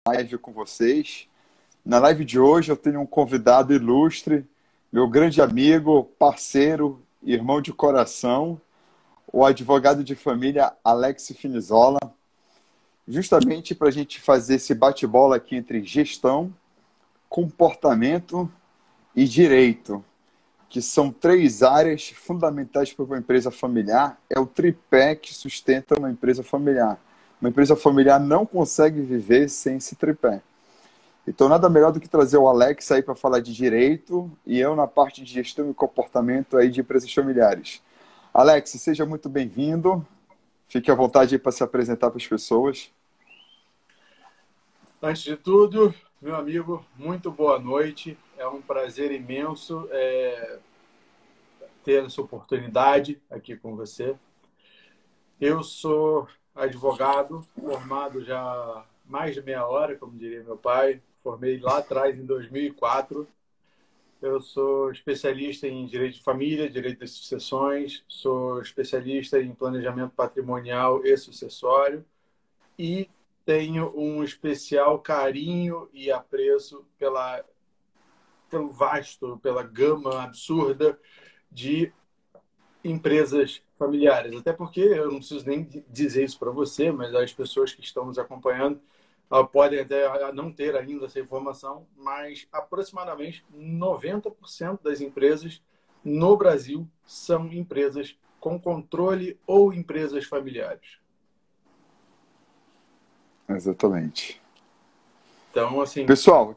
live com vocês. Na live de hoje eu tenho um convidado ilustre, meu grande amigo, parceiro, irmão de coração, o advogado de família Alex Finizola, justamente para a gente fazer esse bate-bola aqui entre gestão, comportamento e direito, que são três áreas fundamentais para uma empresa familiar. É o tripé que sustenta uma empresa familiar. Uma empresa familiar não consegue viver sem esse tripé. Então, nada melhor do que trazer o Alex aí para falar de direito e eu na parte de gestão e comportamento aí de empresas familiares. Alex, seja muito bem-vindo. Fique à vontade aí para se apresentar para as pessoas. Antes de tudo, meu amigo, muito boa noite. É um prazer imenso ter essa oportunidade aqui com você. Eu sou advogado, formado já há mais de meia hora, como diria meu pai. Formei lá atrás, em 2004. Eu sou especialista em direito de família, direito das sucessões, sou especialista em planejamento patrimonial e sucessório e tenho um especial carinho e apreço pelo vasto, pela gama absurda de empresas familiares. Até porque eu não preciso nem dizer isso para você, mas as pessoas que estão nos acompanhando podem até não ter ainda essa informação, mas aproximadamente 90% das empresas no Brasil são empresas com controle ou empresas familiares. Exatamente. Então, assim... Pessoal,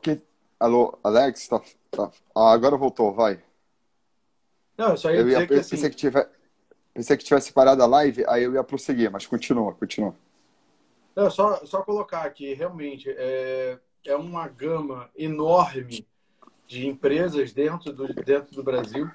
alô, Alex? Agora voltou, vai. Não, eu só ia dizer que assim... Pensei que tivesse parado a live, aí eu ia prosseguir, mas continua. Não, só colocar aqui, realmente, é uma gama enorme de empresas dentro do Brasil.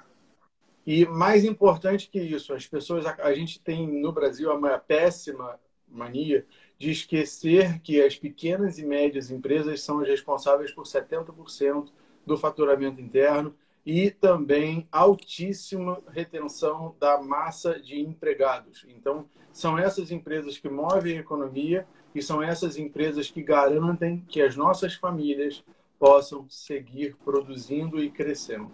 E mais importante que isso, a gente tem no Brasil uma péssima mania de esquecer que as pequenas e médias empresas são as responsáveis por 70% do faturamento interno e também altíssima retenção da massa de empregados. Então, são essas empresas que movem a economia e são essas empresas que garantem que as nossas famílias possam seguir produzindo e crescendo.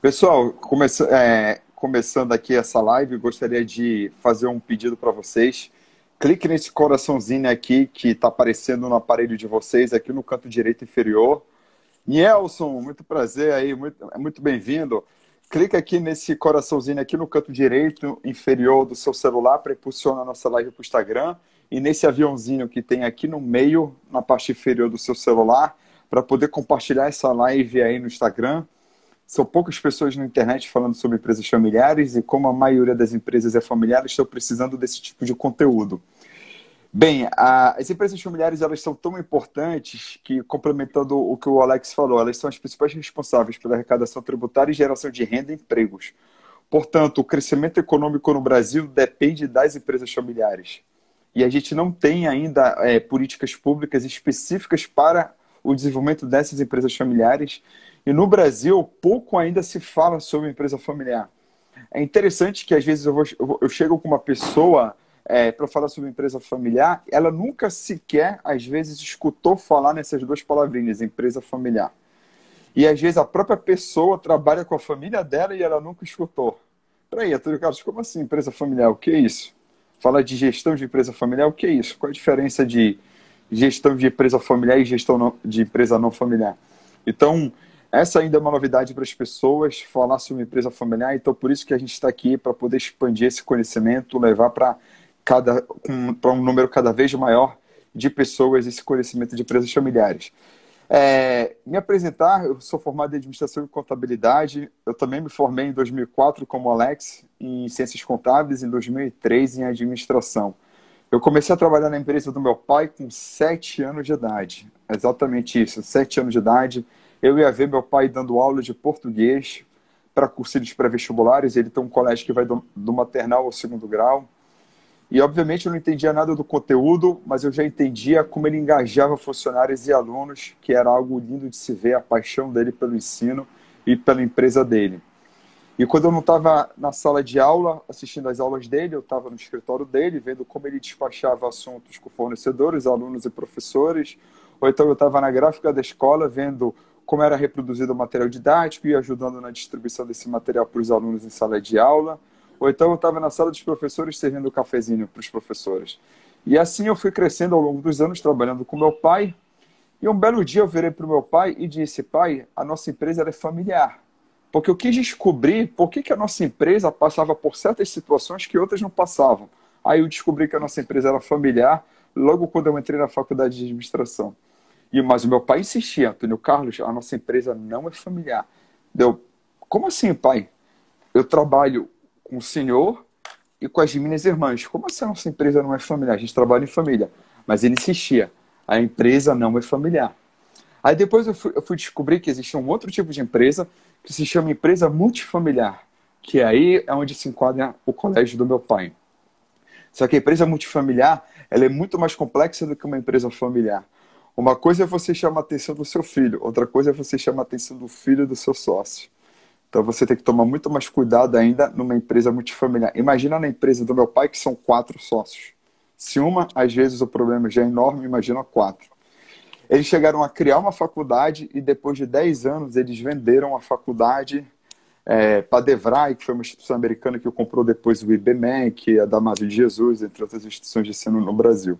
Pessoal, começando aqui essa live, gostaria de fazer um pedido para vocês. Clique nesse coraçãozinho aqui que está aparecendo no aparelho de vocês, aqui no canto direito inferior. Nielson, muito prazer aí, muito bem-vindo. Clica aqui nesse coraçãozinho aqui no canto direito inferior do seu celular para impulsionar a nossa live para o Instagram. E nesse aviãozinho que tem aqui no meio, na parte inferior do seu celular, para poder compartilhar essa live aí no Instagram. São poucas pessoas na internet falando sobre empresas familiares e como a maioria das empresas é familiar, estão precisando desse tipo de conteúdo. Bem, as empresas familiares elas são tão importantes que, complementando o que o Alex falou, elas são as principais responsáveis pela arrecadação tributária e geração de renda e empregos. Portanto, o crescimento econômico no Brasil depende das empresas familiares. E a gente não tem ainda políticas públicas específicas para o desenvolvimento dessas empresas familiares. E no Brasil, pouco ainda se fala sobre empresa familiar. É interessante que, às vezes, eu chego com uma pessoa para falar sobre empresa familiar, ela nunca sequer, às vezes, escutou falar nessas duas palavrinhas, empresa familiar. E, às vezes, a própria pessoa trabalha com a família dela e ela nunca escutou. Peraí, Antônio Carlos, como assim empresa familiar? O que é isso? Fala de gestão de empresa familiar, o que é isso? Qual a diferença de gestão de empresa familiar e gestão de empresa não familiar? Então, essa ainda é uma novidade para as pessoas, falar sobre empresa familiar, então por isso que a gente está aqui, para poder expandir esse conhecimento, levar para um número cada vez maior de pessoas esse conhecimento de empresas familiares. Me apresentar, eu sou formado em Administração e Contabilidade, eu também me formei em 2004 como Alex, em Ciências Contábeis, em 2003 em Administração. Eu comecei a trabalhar na empresa do meu pai com 7 anos de idade, exatamente isso, 7 anos de idade. Eu ia ver meu pai dando aula de português para cursilhos pré-vestibulares. Ele tem um colégio que vai do maternal ao 2º grau. E, obviamente, eu não entendia nada do conteúdo, mas eu já entendia como ele engajava funcionários e alunos, que era algo lindo de se ver, a paixão dele pelo ensino e pela empresa dele. E quando eu não estava na sala de aula, assistindo às aulas dele, eu estava no escritório dele, vendo como ele despachava assuntos com fornecedores, alunos e professores. Ou então eu estava na gráfica da escola, vendo como era reproduzido o material didático e ajudando na distribuição desse material para os alunos em sala de aula. Ou então eu estava na sala dos professores servindo um cafezinho para os professores. E assim eu fui crescendo ao longo dos anos, trabalhando com meu pai. E um belo dia eu virei para o meu pai e disse: pai, a nossa empresa é familiar. Porque eu quis descobrir por que, que a nossa empresa passava por certas situações que outras não passavam. Aí eu descobri que a nossa empresa era familiar logo quando eu entrei na faculdade de administração. Mas o meu pai insistia: Antônio Carlos, a nossa empresa não é familiar. Deu, como assim, pai? Eu trabalho com o senhor e com as minhas irmãs. Como assim a nossa empresa não é familiar? A gente trabalha em família. Mas ele insistia: a empresa não é familiar. Aí depois eu fui descobrir que existe um outro tipo de empresa que se chama empresa multifamiliar, que aí é onde se enquadra o colégio do meu pai. Só que a empresa multifamiliar, ela é muito mais complexa do que uma empresa familiar. Uma coisa é você chamar a atenção do seu filho, outra coisa é você chamar a atenção do filho do seu sócio. Então você tem que tomar muito mais cuidado ainda numa empresa multifamiliar. Imagina na empresa do meu pai que são 4 sócios. Se uma, às vezes o problema já é enorme, imagina 4. Eles chegaram a criar uma faculdade e depois de 10 anos eles venderam a faculdade para a DeVry, que foi uma instituição americana que comprou depois o IBMEC, a Damásio de Jesus, entre outras instituições de ensino no Brasil.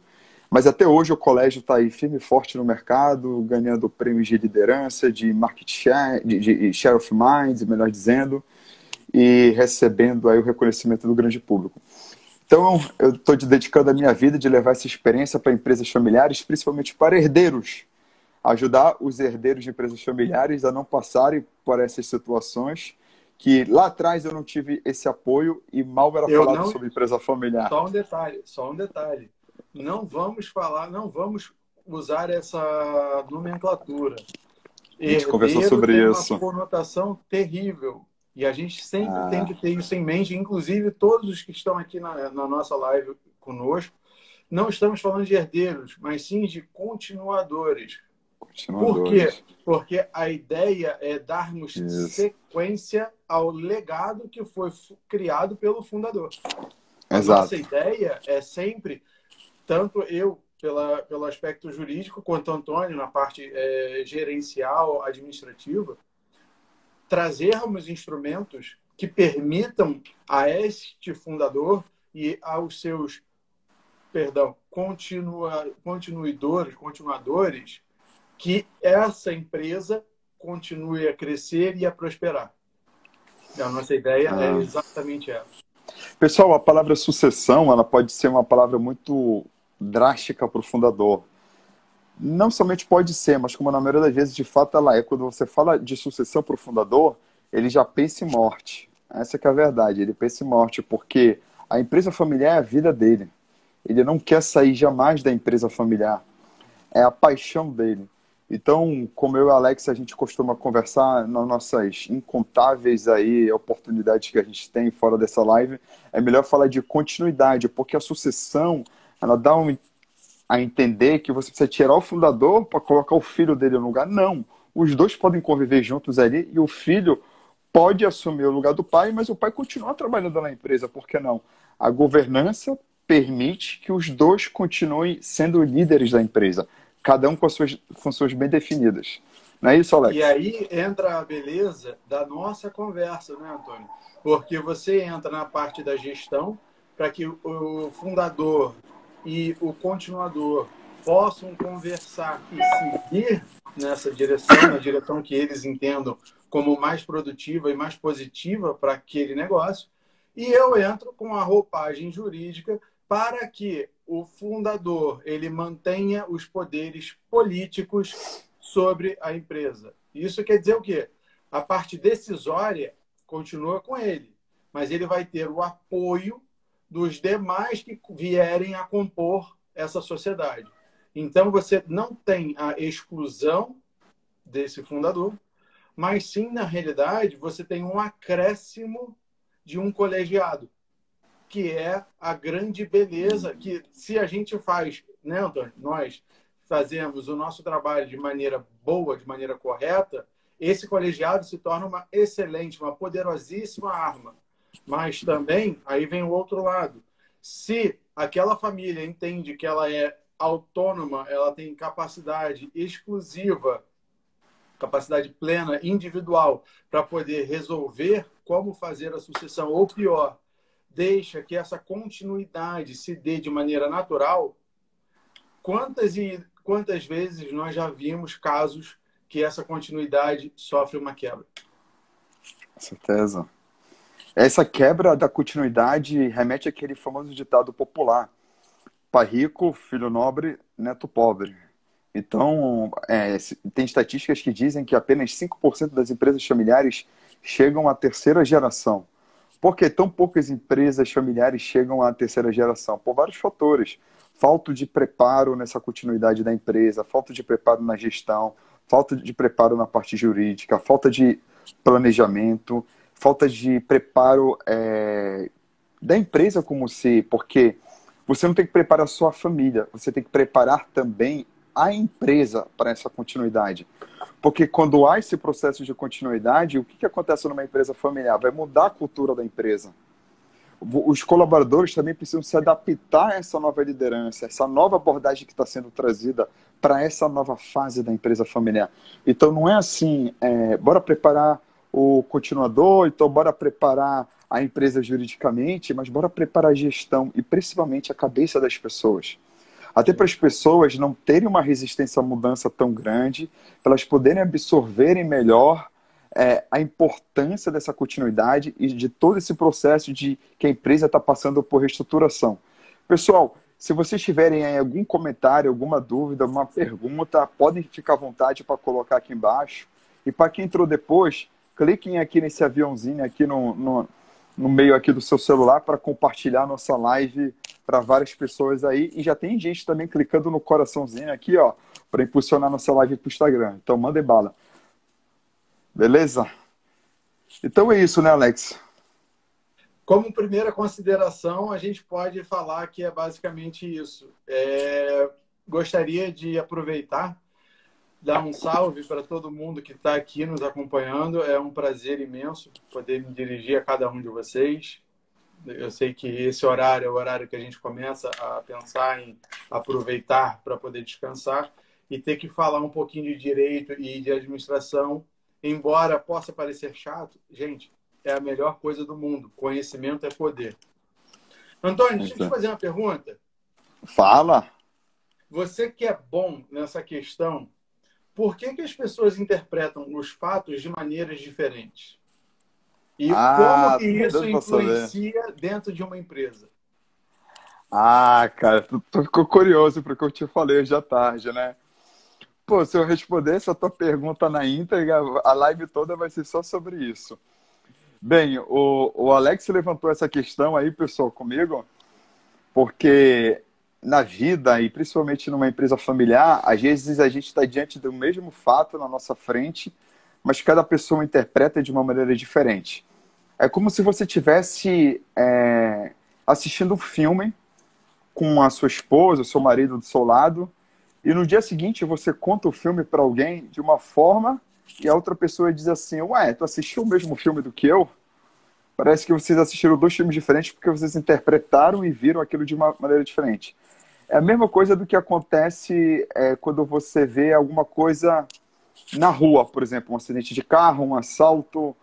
Mas até hoje o colégio está aí firme e forte no mercado, ganhando prêmios de liderança, de market share, de share of mind, melhor dizendo, e recebendo aí o reconhecimento do grande público. Então, eu estou dedicando a minha vida de levar essa experiência para empresas familiares, principalmente para herdeiros. Ajudar os herdeiros de empresas familiares a não passarem por essas situações que lá atrás eu não tive esse apoio e mal era falado sobre empresa familiar. Só um detalhe. Não vamos falar, não vamos usar essa nomenclatura. A gente conversou sobre isso. Uma conotação terrível. E a gente sempre tem que ter isso em mente. Inclusive, todos os que estão aqui na nossa live conosco, não estamos falando de herdeiros, mas sim de continuadores. Por quê? Porque a ideia é darmos sequência ao legado que foi criado pelo fundador. A nossa ideia é sempre, tanto eu pelo aspecto jurídico, quanto Antônio na parte gerencial, administrativa, trazermos instrumentos que permitam a este fundador e aos seus, continuadores, que essa empresa continue a crescer e a prosperar. A nossa ideia é exatamente essa. Pessoal, a palavra sucessão, ela pode ser uma palavra muito drástica para o fundador. Não somente pode ser, mas como na maioria das vezes, de fato, ela é. Quando você fala de sucessão para o fundador, ele já pensa em morte. Essa que é a verdade, ele pensa em morte, porque a empresa familiar é a vida dele. Ele não quer sair jamais da empresa familiar. É a paixão dele. Então, como eu e o Alex, a gente costuma conversar nas nossas incontáveis aí oportunidades que a gente tem fora dessa live, é melhor falar de continuidade, porque a sucessão, ela dá a entender que você precisa tirar o fundador para colocar o filho dele no lugar. Não. Os dois podem conviver juntos ali e o filho pode assumir o lugar do pai, mas o pai continua trabalhando na empresa, por que não? A governança permite que os dois continuem sendo líderes da empresa, cada um com as suas funções bem definidas. Não é isso, Alex? E aí entra a beleza da nossa conversa, né, Antônio? Porque você entra na parte da gestão para que o fundador e o continuador possam conversar e seguir nessa direção, na direção que eles entendam como mais produtiva e mais positiva para aquele negócio. E eu entro com a roupagem jurídica para que o fundador ele mantenha os poderes políticos sobre a empresa. Isso quer dizer o quê? A parte decisória continua com ele, mas ele vai ter o apoio dos demais que vierem a compor essa sociedade. Então, você não tem a exclusão desse fundador, mas sim, na realidade, você tem um acréscimo de um colegiado, que é a grande beleza que, se a gente faz, né, Antônio? Nós fazemos o nosso trabalho de maneira boa, de maneira correta, esse colegiado se torna uma excelente, uma poderosíssima arma. Mas também, aí vem o outro lado. Se aquela família entende que ela é autônoma, ela tem capacidade exclusiva, capacidade plena, individual, para poder resolver como fazer a sucessão, ou pior, deixa que essa continuidade se dê de maneira natural, quantas e quantas vezes nós já vimos casos que essa continuidade sofre uma quebra? Com certeza. Essa quebra da continuidade remete àquele famoso ditado popular: pai rico, filho nobre, neto pobre. Então, tem estatísticas que dizem que apenas 5% das empresas familiares chegam à terceira geração. Por que tão poucas empresas familiares chegam à terceira geração? Por vários fatores. Falta de preparo nessa continuidade da empresa, falta de preparo na gestão, falta de preparo na parte jurídica, falta de planejamento, falta de preparo da empresa como se... Porque você não tem que preparar só a família, você tem que preparar também a empresa para essa continuidade. Porque quando há esse processo de continuidade, o que acontece numa empresa familiar? Vai mudar a cultura da empresa. Os colaboradores também precisam se adaptar a essa nova liderança, essa nova abordagem que está sendo trazida para essa nova fase da empresa familiar. Então não é assim, bora preparar o continuador, então bora preparar a empresa juridicamente, mas bora preparar a gestão e principalmente a cabeça das pessoas. Até para as pessoas não terem uma resistência à mudança tão grande, para elas poderem absorverem melhor a importância dessa continuidade e de todo esse processo de que a empresa está passando por reestruturação. Pessoal, se vocês tiverem aí algum comentário, alguma dúvida, uma pergunta, podem ficar à vontade para colocar aqui embaixo. E para quem entrou depois, cliquem aqui nesse aviãozinho aqui no meio aqui do seu celular para compartilhar nossa live para várias pessoas aí. E já tem gente também clicando no coraçãozinho aqui, ó, para impulsionar nossa live para o Instagram. Então, mandem bala. Beleza? Então é isso, né, Alex? Como primeira consideração, a gente pode falar que é basicamente isso. Gostaria de aproveitar, dar um salve para todo mundo que está aqui nos acompanhando. É um prazer imenso poder me dirigir a cada um de vocês. Eu sei que esse horário é o horário que a gente começa a pensar em aproveitar para poder descansar e ter que falar um pouquinho de direito e de administração. Embora possa parecer chato, gente, é a melhor coisa do mundo. Conhecimento é poder. Antônio, deixa eu te fazer uma pergunta. Fala. Você que é bom nessa questão, por que as pessoas interpretam os fatos de maneiras diferentes? E como que isso influencia dentro de uma empresa? Cara, tu ficou curioso porque eu te falei hoje à tarde, né? Pô, se eu responder essa tua pergunta na íntegra, a live toda vai ser só sobre isso. Bem, o Alex levantou essa questão aí, pessoal, comigo, porque na vida, e principalmente numa empresa familiar, às vezes a gente está diante do mesmo fato na nossa frente, mas cada pessoa interpreta de uma maneira diferente. É como se você estivesse assistindo um filme com a sua esposa, o seu marido do seu lado, e no dia seguinte você conta o filme para alguém de uma forma e a outra pessoa diz assim: ué, tu assistiu o mesmo filme do que eu? Parece que vocês assistiram dois filmes diferentes porque vocês interpretaram e viram aquilo de uma maneira diferente. É a mesma coisa do que acontece quando você vê alguma coisa na rua, por exemplo, um acidente de carro, um assalto,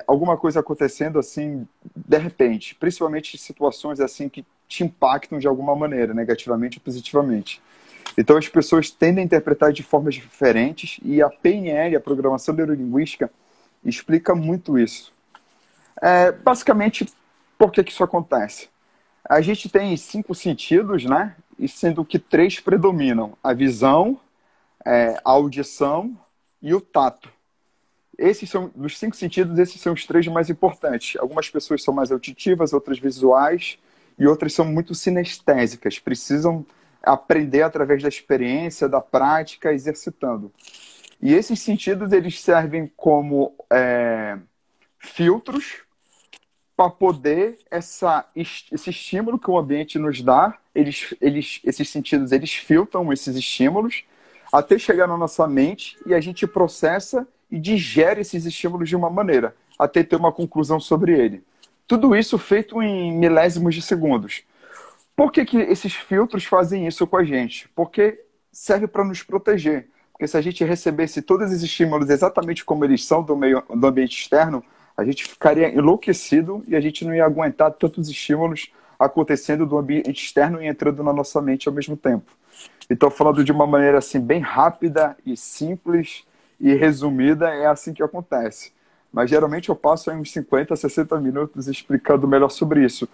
alguma coisa acontecendo assim de repente, principalmente situações assim que te impactam de alguma maneira, negativamente ou positivamente. Então as pessoas tendem a interpretar de formas diferentes e a PNL, a Programação Neurolinguística, explica muito isso. Basicamente, por que isso acontece? A gente tem 5 sentidos, né? E sendo que 3 predominam: a visão, a audição e o tato. Esses são, dos 5 sentidos, esses são os 3 mais importantes. Algumas pessoas são mais auditivas, outras visuais e outras são muito sinestésicas. Precisam aprender através da experiência, da prática, exercitando. E esses sentidos, eles servem como filtros para poder esse estímulo que o ambiente nos dá, esses sentidos, eles filtram esses estímulos até chegar na nossa mente e a gente processa e digere esses estímulos de uma maneira, até ter uma conclusão sobre ele. Tudo isso feito em milésimos de segundos. Por que esses filtros fazem isso com a gente? Porque serve para nos proteger. Porque se a gente recebesse todos os estímulos exatamente como eles são do ambiente externo, a gente ficaria enlouquecido e a gente não ia aguentar tantos estímulos acontecendo do ambiente externo e entrando na nossa mente ao mesmo tempo. Então, falando de uma maneira assim bem rápida e simples e resumida, é assim que acontece. Mas geralmente eu passo aí uns 50, 60 minutos explicando melhor sobre isso.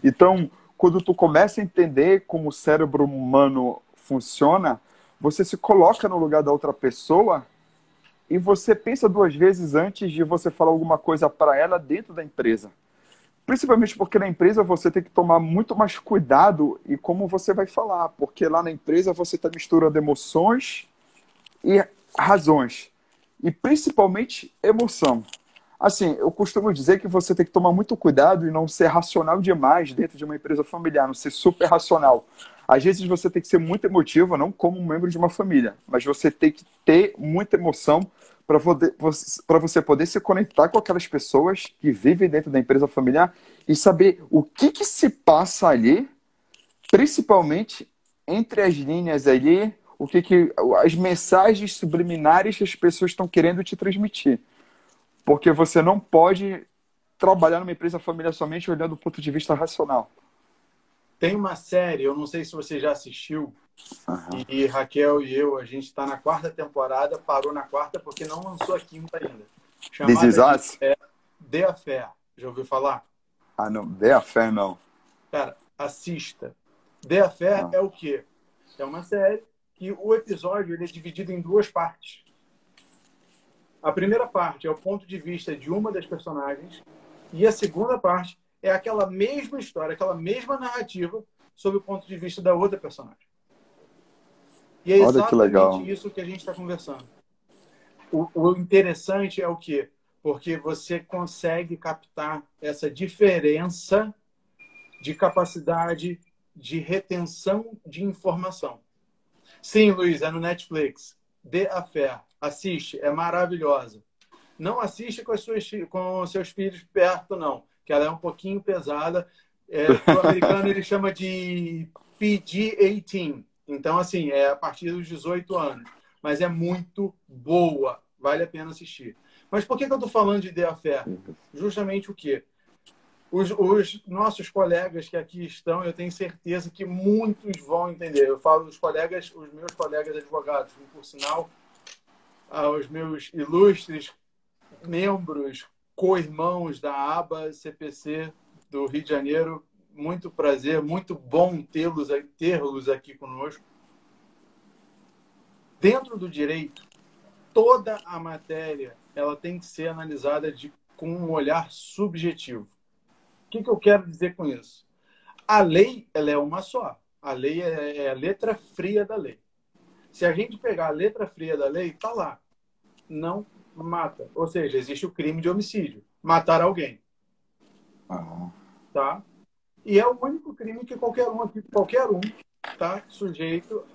Então, quando tu começa a entender como o cérebro humano funciona, você se coloca no lugar da outra pessoa e você pensa duas vezes antes de você falar alguma coisa para ela dentro da empresa. Principalmente porque na empresa você tem que tomar muito mais cuidado em como você vai falar, porque lá na empresa você está misturando emoções e razões, e principalmente emoção. Assim, eu costumo dizer que você tem que tomar muito cuidado e não ser racional demais dentro de uma empresa familiar, não ser super racional. Às vezes você tem que ser muito emotivo, não como um membro de uma família, mas você tem que ter muita emoção para você poder se conectar com aquelas pessoas que vivem dentro da empresa familiar e saber o que se passa ali, principalmente entre as linhas ali, as mensagens subliminares que as pessoas estão querendo te transmitir. Porque você não pode trabalhar numa empresa familiar somente olhando do ponto de vista racional. Tem uma série, eu não sei se você já assistiu, Uhum. e Raquel e eu, a gente está na quarta temporada, parou na quarta porque não lançou a quinta ainda. This Is Chamada de Us? The Affair. Já ouviu falar? Ah, não. The Affair, não. Cara, assista. The Affair Ah. é o quê? É uma série que o episódio ele é dividido em duas partes. A primeira parte é o ponto de vista de uma das personagens e a segunda parte é aquela mesma história, aquela mesma narrativa sob o ponto de vista da outra personagem. E é Olha que legal. exatamente isso que a gente está conversando. O interessante é o quê? Porque você consegue captar essa diferença de capacidade de retenção de informação. Sim, Luiz, é no Netflix. The Affair. Assiste, é maravilhosa. Não assiste com seus filhos perto, não, que ela é um pouquinho pesada. Para o americano, ele chama de PG-18. Então, assim, é a partir dos 18 anos. Mas é muito boa. Vale a pena assistir. Mas por que eu estou falando de The Affair? Justamente o quê? Os nossos colegas que aqui estão, eu tenho certeza que muitos vão entender. Eu falo dos colegas, os meus colegas advogados, por sinal, aos meus ilustres membros, co-irmãos da ABA CPC do Rio de Janeiro. Muito prazer, muito bom tê-los aqui conosco. Dentro do direito, toda a matéria ela tem que ser analisada com um olhar subjetivo. O que eu quero dizer com isso? A lei ela é uma só. A lei é a letra fria da lei. Se a gente pegar a letra fria da lei, está lá. Não mata. Ou seja, existe o crime de homicídio. Matar alguém. Uhum. Tá? E é o único crime que qualquer um tá sujeito,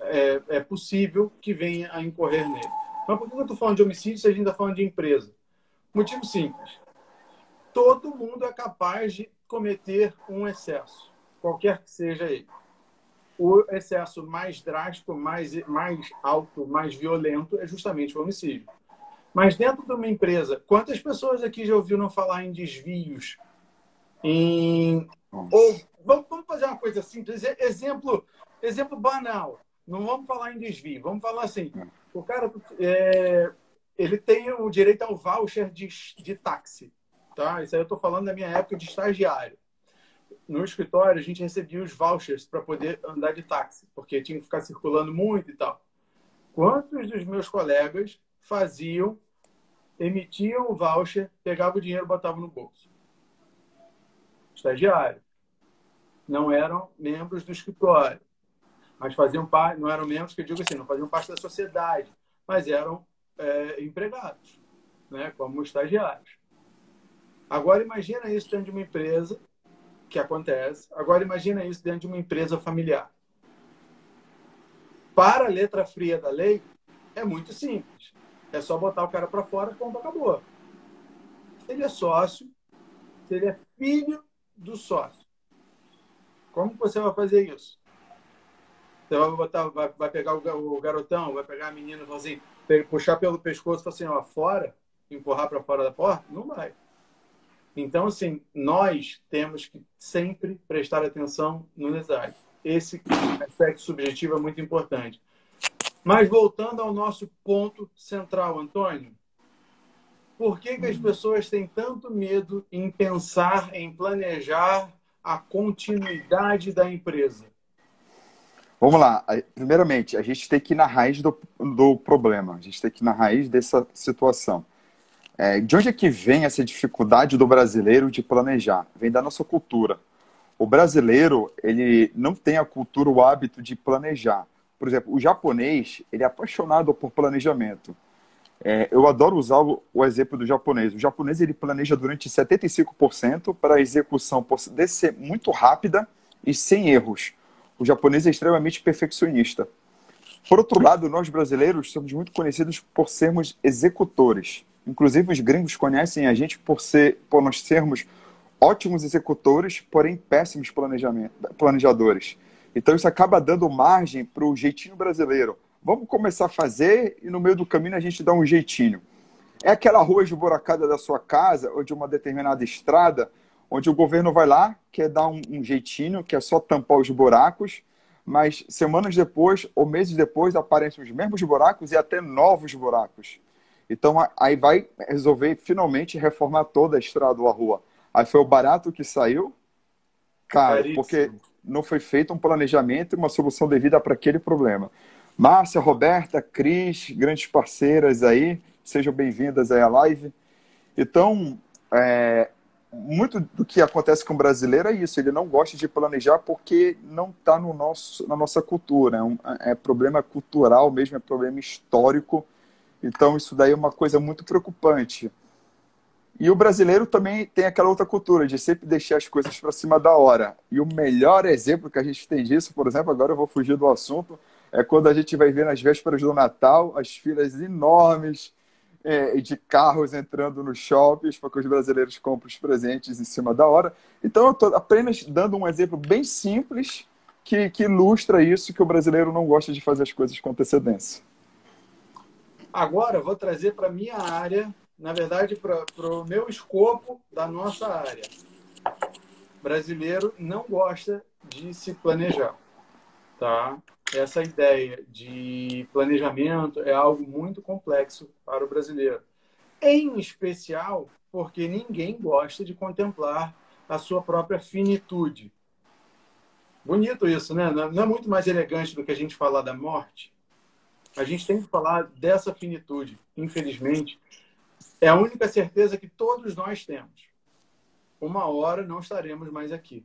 é possível que venha a incorrer nele. Mas por que eu estou falando de homicídio se a gente está falando de empresa? Motivo simples. Todo mundo é capaz de cometer um excesso, qualquer que seja ele. O excesso mais drástico, mais alto, mais violento é justamente o homicídio. Mas dentro de uma empresa, quantas pessoas aqui já ouviram falar em desvios? Ou vamos fazer uma coisa simples, exemplo banal. Não vamos falar em desvio, vamos falar assim. O cara ele tem o direito ao voucher de táxi. Tá? Isso aí eu estou falando da minha época de estagiário. No escritório, a gente recebia os vouchers para poder andar de táxi, porque tinha que ficar circulando muito e tal. Quantos dos meus colegas emitiam o voucher, pegavam o dinheiro e botavam no bolso? Estagiário. Não eram membros do escritório, mas faziam parte, não eram membros, que eu digo assim, não faziam parte da sociedade, mas eram empregados, né, como estagiários. Agora imagina isso dentro de uma empresa, que acontece. Agora imagina isso dentro de uma empresa familiar. Para a letra fria da lei, é muito simples. É só botar o cara para fora, ponto, acabou. Se ele é sócio, se ele é filho do sócio, como que você vai fazer isso? Você vai botar, vai pegar o garotão, vai pegar a menina e falar assim, puxar pelo pescoço e falar assim, ó, fora, empurrar para fora da porta? Não vai. Então, assim, nós temos que sempre prestar atenção no detalhe. Esse aspecto subjetivo é muito importante. Mas voltando ao nosso ponto central, Antônio, por que as pessoas têm tanto medo em pensar, em planejar a continuidade da empresa? Vamos lá. Primeiramente, a gente tem que ir na raiz do problema. A gente tem que ir na raiz dessa situação. De onde é que vem essa dificuldade do brasileiro de planejar? Vem da nossa cultura. O brasileiro, ele não tem a cultura, o hábito de planejar. Por exemplo, o japonês, ele é apaixonado por planejamento. Eu adoro usar o exemplo do japonês. O japonês, ele planeja durante 75% para a execução poder ser muito rápida e sem erros. O japonês é extremamente perfeccionista. Por outro lado, nós brasileiros somos muito conhecidos por sermos executores. Inclusive, os gringos conhecem a gente por nós sermos ótimos executores, porém péssimos planejadores. Então, isso acaba dando margem para o jeitinho brasileiro. Vamos começar a fazer e no meio do caminho a gente dá um jeitinho. É aquela rua esburacada da sua casa ou de uma determinada estrada, onde o governo vai lá, quer dar um jeitinho, quer só tampar os buracos, mas semanas depois ou meses depois aparecem os mesmos buracos e até novos buracos. Então aí vai resolver finalmente reformar toda a estrada ou a rua. Aí foi o barato que saiu, caro, porque Caríssimo. não foi feito um planejamento e uma solução devida para aquele problema. Márcia, Roberta, Cris, grandes parceiras aí, sejam bem-vindas aí à live. Então, muito do que acontece com o brasileiro é isso, ele não gosta de planejar porque não está na nossa cultura, é problema cultural mesmo, é problema histórico, então isso daí é uma coisa muito preocupante. E o brasileiro também tem aquela outra cultura de sempre deixar as coisas para cima da hora. E o melhor exemplo que a gente tem disso, por exemplo, agora eu vou fugir do assunto, é quando a gente vai ver nas vésperas do Natal as filas enormes de carros entrando nos shoppings para que os brasileiros comprem os presentes em cima da hora. Então eu estou apenas dando um exemplo bem simples que ilustra isso, que o brasileiro não gosta de fazer as coisas com antecedência. Agora eu vou trazer para a minha área, na verdade, para o meu escopo da nossa área. O brasileiro não gosta de se planejar, tá? Essa ideia de planejamento é algo muito complexo para o brasileiro. Em especial porque ninguém gosta de contemplar a sua própria finitude. Bonito isso, né? Não é muito mais elegante do que a gente falar da morte? A gente tem que falar dessa finitude. Infelizmente, é a única certeza que todos nós temos. Uma hora não estaremos mais aqui.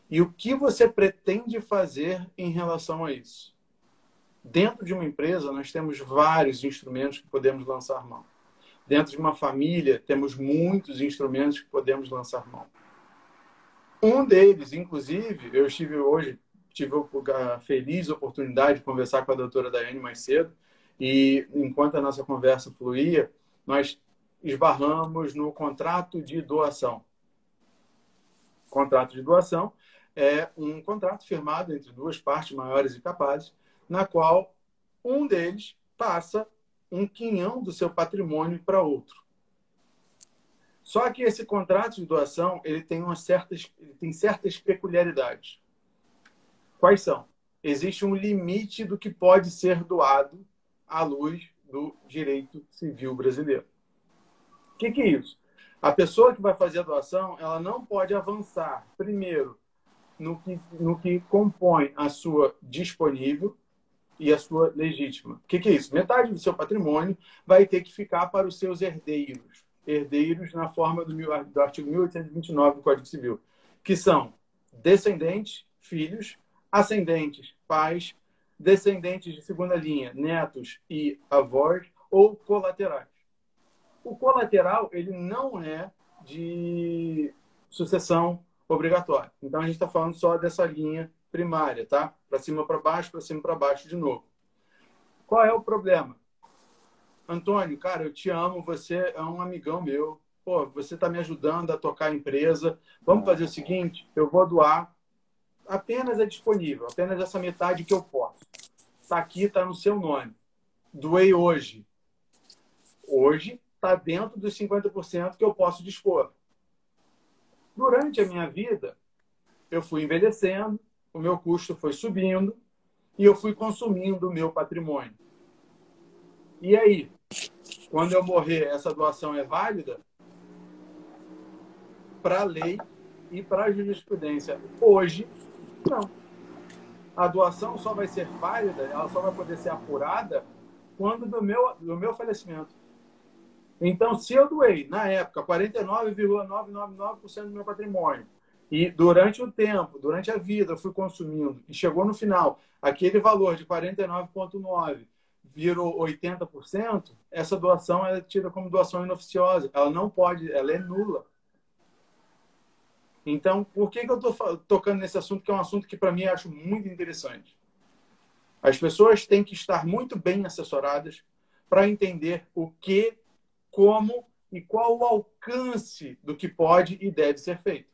E o que você pretende fazer em relação a isso? Dentro de uma empresa, nós temos vários instrumentos que podemos lançar mão. Dentro de uma família, temos muitos instrumentos que podemos lançar mão. Um deles, inclusive, eu tive a feliz oportunidade de conversar com a doutora Daiane mais cedo, e enquanto a nossa conversa fluía, nós esbarramos no contrato de doação. O contrato de doação é um contrato firmado entre duas partes maiores e capazes, na qual um deles passa um quinhão do seu patrimônio para outro. Só que esse contrato de doação ele tem certas peculiaridades. Quais são? Existe um limite do que pode ser doado à luz do direito civil brasileiro. O que é isso? A pessoa que vai fazer a doação, ela não pode avançar, primeiro, no que compõe a sua disponível e a sua legítima. O que é isso? Metade do seu patrimônio vai ter que ficar para os seus herdeiros. Herdeiros na forma do artigo 1829 do Código Civil, que são descendentes, filhos, ascendentes, pais, descendentes de segunda linha, netos e avós, ou colaterais. O colateral, ele não é de sucessão obrigatória. Então, a gente está falando só dessa linha primária, tá? Para cima, para baixo de novo. Qual é o problema? Antônio, cara, eu te amo, você é um amigão meu. Pô, você está me ajudando a tocar a empresa. Vamos fazer o seguinte, eu vou doar, apenas é disponível, apenas essa metade que eu posso. Está aqui, está no seu nome. Doei hoje. Hoje está dentro dos 50% que eu posso dispor. Durante a minha vida, eu fui envelhecendo, o meu custo foi subindo e eu fui consumindo o meu patrimônio. E aí, quando eu morrer, essa doação é válida? Para a lei e para a jurisprudência. Hoje, não. A doação só vai ser válida, ela só vai poder ser apurada quando do meu falecimento. Então, se eu doei, na época, 49,999% do meu patrimônio, e durante o tempo, durante a vida, eu fui consumindo, e chegou no final, aquele valor de 49,9 virou 80%, essa doação é tida como doação inoficiosa. Ela não pode, ela é nula. Então, por que eu estou tocando nesse assunto, que é um assunto que, para mim, eu acho muito interessante? As pessoas têm que estar muito bem assessoradas para entender o que, como e qual o alcance do que pode e deve ser feito.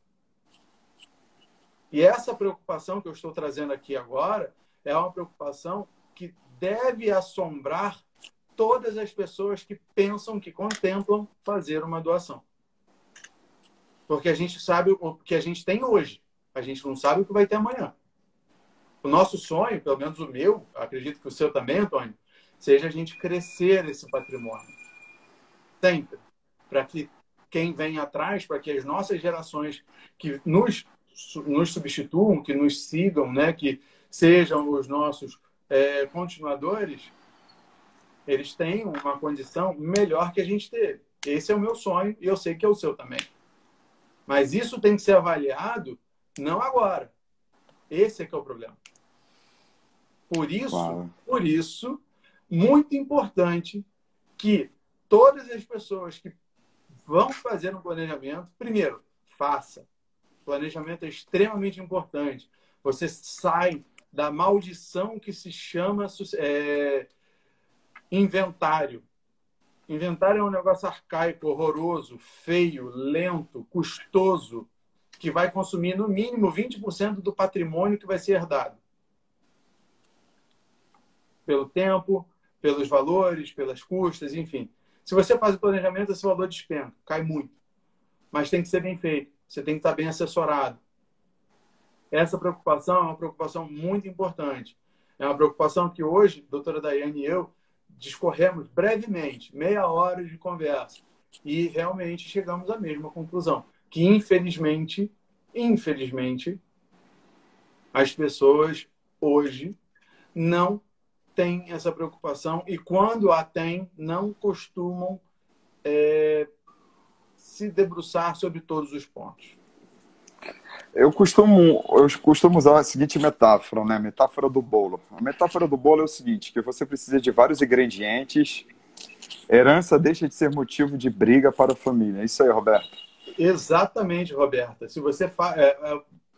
E essa preocupação que eu estou trazendo aqui agora é uma preocupação que deve assombrar todas as pessoas que pensam, que contemplam fazer uma doação. Porque a gente sabe o que a gente tem hoje. A gente não sabe o que vai ter amanhã. O nosso sonho, pelo menos o meu, acredito que o seu também, Antônio, seja a gente crescer esse patrimônio. Sempre. Para que quem vem atrás, para que as nossas gerações que nos substituam, que nos sigam, né, que sejam os nossos continuadores, eles tenham uma condição melhor que a gente teve. Esse é o meu sonho e eu sei que é o seu também. Mas isso tem que ser avaliado não agora. Esse é que é o problema. Por isso, muito importante que todas as pessoas que vão fazer um planejamento, primeiro, faça. Planejamento é extremamente importante. Você sai da maldição que se chama inventário. Inventário é um negócio arcaico, horroroso, feio, lento, custoso, que vai consumir no mínimo 20% do patrimônio que vai ser herdado. Pelo tempo, pelos valores, pelas custas, enfim. Se você faz o planejamento, esse valor despenca, cai muito. Mas tem que ser bem feito, você tem que estar bem assessorado. Essa preocupação é uma preocupação muito importante. É uma preocupação que hoje, doutora Daiane e eu, discorremos brevemente, meia hora de conversa, e realmente chegamos à mesma conclusão, que infelizmente, as pessoas hoje não têm essa preocupação e quando a têm, não costumam se debruçar sobre todos os pontos. Eu costumo usar a seguinte metáfora, né? A metáfora do bolo. A metáfora do bolo é o seguinte, que você precisa de vários ingredientes, herança deixa de ser motivo de briga para a família. É isso aí, Roberto. Exatamente, Roberta. Se você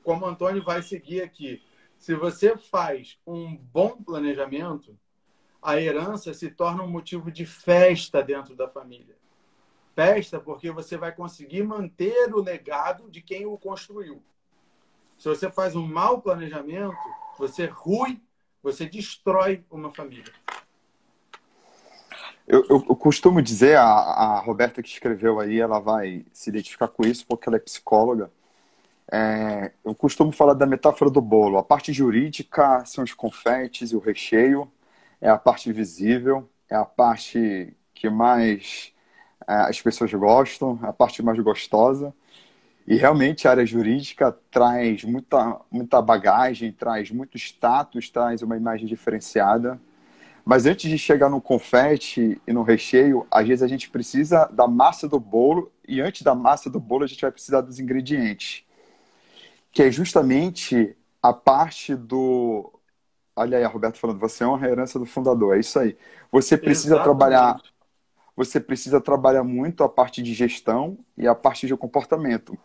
como o Antônio vai seguir aqui, se você faz um bom planejamento, a herança se torna um motivo de festa dentro da família. Festa porque você vai conseguir manter o legado de quem o construiu. Se você faz um mau planejamento, você você destrói uma família. Eu costumo dizer, a Roberta que escreveu aí, ela vai se identificar com isso porque ela é psicóloga. Eu costumo falar da metáfora do bolo. A parte jurídica são os confetes e o recheio, é a parte visível, é a parte que mais as pessoas gostam, a parte mais gostosa. E realmente a área jurídica traz muita bagagem, traz muito status, traz uma imagem diferenciada. Mas antes de chegar no confete e no recheio, às vezes a gente precisa da massa do bolo e antes da massa do bolo a gente vai precisar dos ingredientes. Que é justamente a parte do... Olha aí a Roberta falando, você honra a herança do fundador, é isso aí. Você precisa trabalhar... Você precisa trabalhar muito a parte de gestão e a parte de comportamento.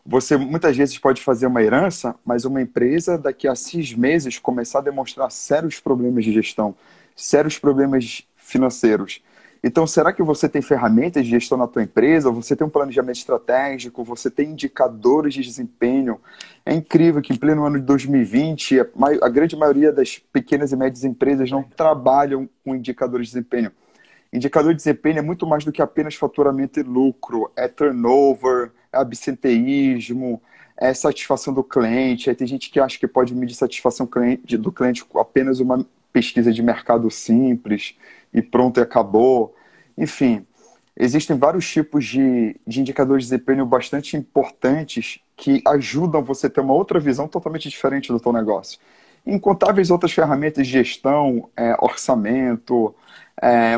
Você muitas vezes pode fazer uma herança, mas uma empresa daqui a 6 meses começar a demonstrar sérios problemas de gestão, sérios problemas financeiros. Então, será que você tem ferramentas de gestão na tua empresa? Você tem um planejamento estratégico? Você tem indicadores de desempenho? É incrível que em pleno ano de 2020, a grande maioria das pequenas e médias empresas não trabalham com indicadores de desempenho. Indicador de desempenho é muito mais do que apenas faturamento e lucro. É turnover, é absenteísmo, é satisfação do cliente. Aí tem gente que acha que pode medir satisfação do cliente com apenas uma pesquisa de mercado simples e pronto, e acabou. Enfim, existem vários tipos de indicadores de desempenho bastante importantes que ajudam você a ter uma outra visão totalmente diferente do teu negócio. Incontáveis outras ferramentas de gestão, orçamento,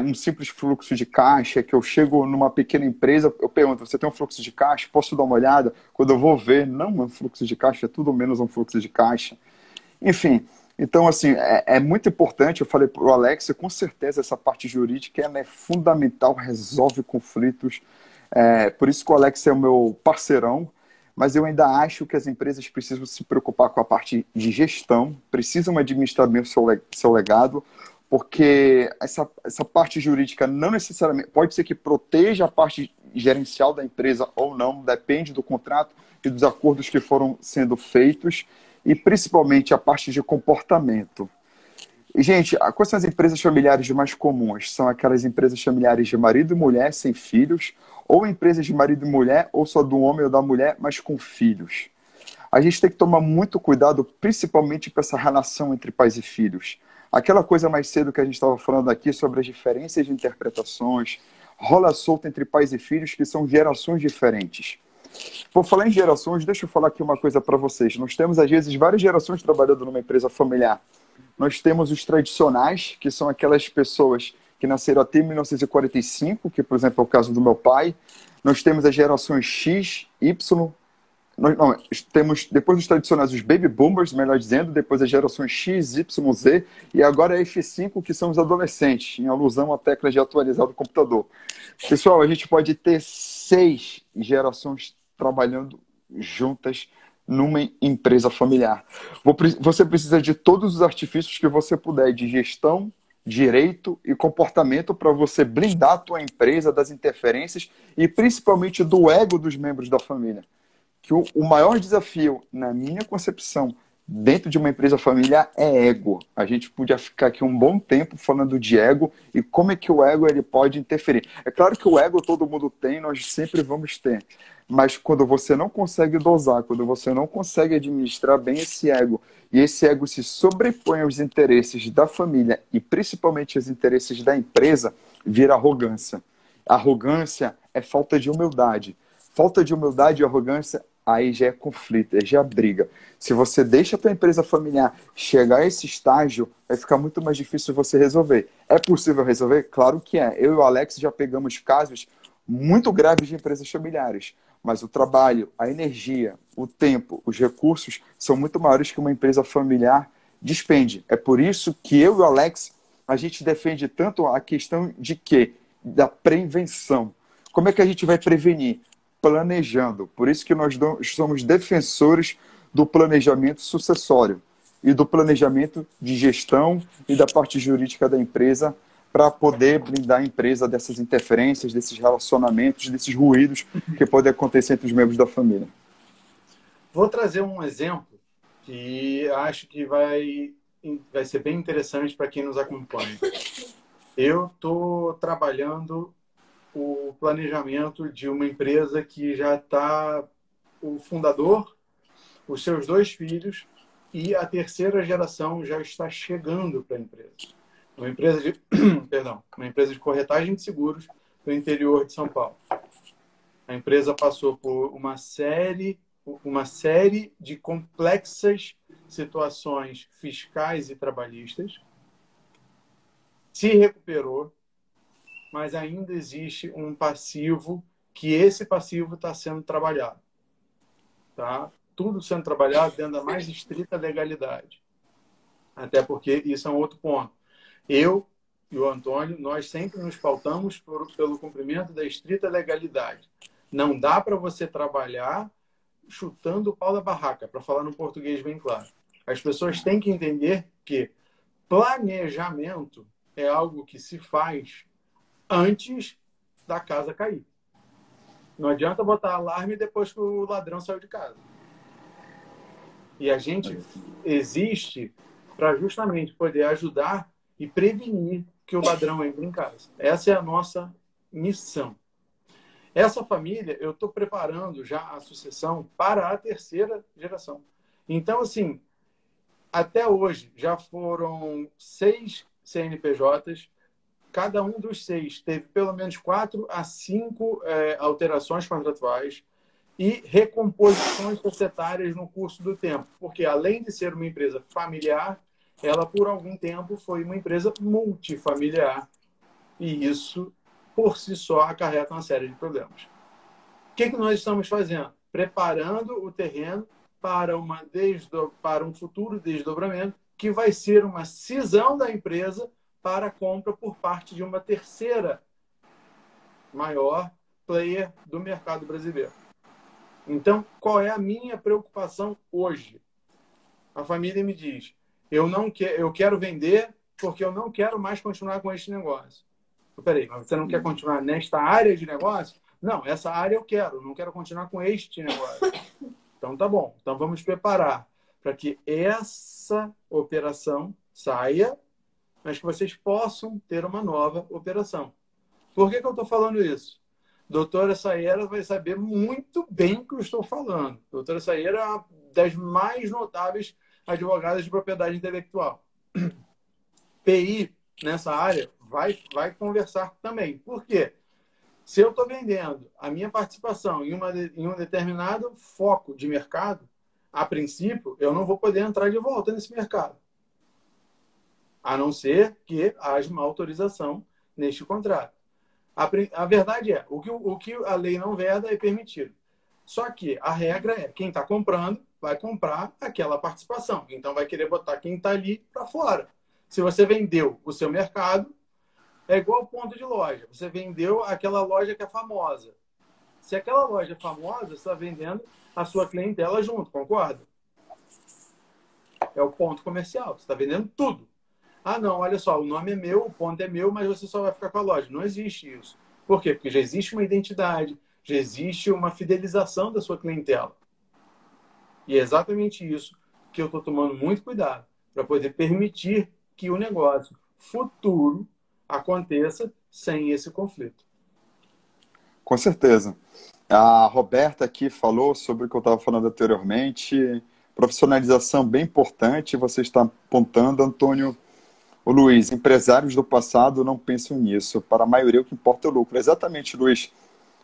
um simples fluxo de caixa, que eu chego numa pequena empresa, eu pergunto, você tem um fluxo de caixa? Posso dar uma olhada? Quando eu vou ver, não é um fluxo de caixa, é tudo menos um fluxo de caixa. Enfim, então, assim, é muito importante, eu falei para o Alex, com certeza essa parte jurídica ela é fundamental, resolve conflitos, por isso que o Alex é o meu parceirão, mas eu ainda acho que as empresas precisam se preocupar com a parte de gestão, precisam administrar bem o seu legado, porque essa parte jurídica não necessariamente, pode ser que proteja a parte gerencial da empresa ou não, depende do contrato e dos acordos que foram sendo feitos, e principalmente a parte de comportamento. E, gente, quais são as empresas familiares mais comuns? São aquelas empresas familiares de marido e mulher sem filhos, ou empresas de marido e mulher, ou só do homem ou da mulher, mas com filhos. A gente tem que tomar muito cuidado, principalmente com essa relação entre pais e filhos. Aquela coisa mais cedo que a gente estava falando aqui sobre as diferenças de interpretações, rola solta entre pais e filhos, que são gerações diferentes. Por falar em gerações, deixa eu falar aqui uma coisa para vocês. Nós temos, às vezes, várias gerações trabalhando numa empresa familiar. Nós temos os tradicionais, que são aquelas pessoas que nasceram até 1945, que, por exemplo, é o caso do meu pai. Nós temos as gerações X, Y. Nós temos, depois dos tradicionais, os baby boomers, melhor dizendo, depois as gerações X, Y, Z, e agora a F5, que são os adolescentes, em alusão à tecla de atualizar do computador. Pessoal, a gente pode ter 6 gerações trabalhando juntas numa empresa familiar. Você precisa de todos os artifícios que você puder, de gestão, direito e comportamento, para você blindar a tua empresa das interferências e principalmente do ego dos membros da família. Que o maior desafio, na minha concepção, dentro de uma empresa familiar é ego. A gente podia ficar aqui um bom tempo falando de ego e como é que o ego ele pode interferir. É claro que o ego todo mundo tem, nós sempre vamos ter. Mas quando você não consegue dosar, quando você não consegue administrar bem esse ego, e esse ego se sobrepõe aos interesses da família e principalmente aos interesses da empresa, vira arrogância. Arrogância é falta de humildade. Falta de humildade e arrogância, aí já é conflito, aí já é briga. Se você deixa a tua empresa familiar chegar a esse estágio, vai ficar muito mais difícil você resolver. É possível resolver? Claro que é. Eu e o Alex já pegamos casos muito graves de empresas familiares. Mas o trabalho, a energia, o tempo, os recursos são muito maiores que uma empresa familiar despende. É por isso que eu e o Alex, a gente defende tanto a questão de quê? Da prevenção. Como é que a gente vai prevenir? Planejando. Por isso que nós somos defensores do planejamento sucessório e do planejamento de gestão e da parte jurídica da empresa para poder blindar a empresa dessas interferências, desses relacionamentos, desses ruídos que podem acontecer entre os membros da família. Vou trazer um exemplo que acho que vai ser bem interessante para quem nos acompanha. Eu estou trabalhando o planejamento de uma empresa que já está o fundador, os seus 2 filhos e a terceira geração já está chegando para a empresa. Uma empresa de, uma empresa de corretagem de seguros no interior de São Paulo. A empresa passou por uma série de complexas situações fiscais e trabalhistas, se recuperou, mas ainda existe um passivo, que esse passivo está sendo trabalhado. Tá? Tudo sendo trabalhado dentro da mais estrita legalidade. Até porque isso é um outro ponto. Eu e o Antônio, nós sempre nos pautamos pelo cumprimento da estrita legalidade. Não dá para você trabalhar chutando o pau da barraca, para falar no português bem claro. As pessoas têm que entender que planejamento é algo que se faz antes da casa cair. Não adianta botar alarme depois que o ladrão saiu de casa. E a gente existe para justamente poder ajudar e prevenir que o ladrão entre em casa. Essa é a nossa missão. Essa família, eu estou preparando já a sucessão para a terceira geração. Então, assim, até hoje já foram 6 CNPJs. Cada um dos 6 teve pelo menos 4 a 5 alterações contratuais e recomposições societárias no curso do tempo. Porque, além de ser uma empresa familiar, ela, por algum tempo, foi uma empresa multifamiliar. E isso, por si só, acarreta uma série de problemas. O que nós estamos fazendo? Preparando o terreno para um futuro desdobramento, que vai ser uma cisão da empresa para a compra por parte de uma terceira maior player do mercado brasileiro. Então, qual é a minha preocupação hoje? A família me diz, eu quero vender porque eu não quero mais continuar com este negócio. Peraí, mas você não quer continuar nesta área de negócio? Não, essa área eu não quero continuar com este negócio. Então tá bom, então vamos preparar para que essa operação saia, mas que vocês possam ter uma nova operação. Por que eu estou falando isso? Doutora Saera vai saber muito bem o que eu estou falando. Doutora Saera é uma das mais notáveis advogadas de propriedade intelectual. PI, nessa área, vai conversar também. Por quê? Se eu estou vendendo a minha participação em um determinado foco de mercado, a princípio, eu não vou poder entrar de volta nesse mercado. A não ser que haja uma autorização neste contrato. A verdade é, o que a lei não veda é permitido. Só que a regra é, quem está comprando vai comprar aquela participação. Então, vai querer botar quem está ali para fora. Se você vendeu o seu mercado, é igual ponto de loja. Você vendeu aquela loja que é famosa. Se aquela loja é famosa, você está vendendo a sua clientela junto, concorda? É o ponto comercial. Você está vendendo tudo. Ah, não, olha só, o nome é meu, o ponto é meu, mas você só vai ficar com a loja. Não existe isso. Por quê? Porque já existe uma identidade, já existe uma fidelização da sua clientela. E é exatamente isso que eu estou tomando muito cuidado para poder permitir que o negócio futuro aconteça sem esse conflito. Com certeza. A Roberta aqui falou sobre o que eu estava falando anteriormente. Profissionalização bem importante, você está apontando, Antônio. O Luiz, empresários do passado não pensam nisso. Para a maioria, o que importa é o lucro. Exatamente, Luiz.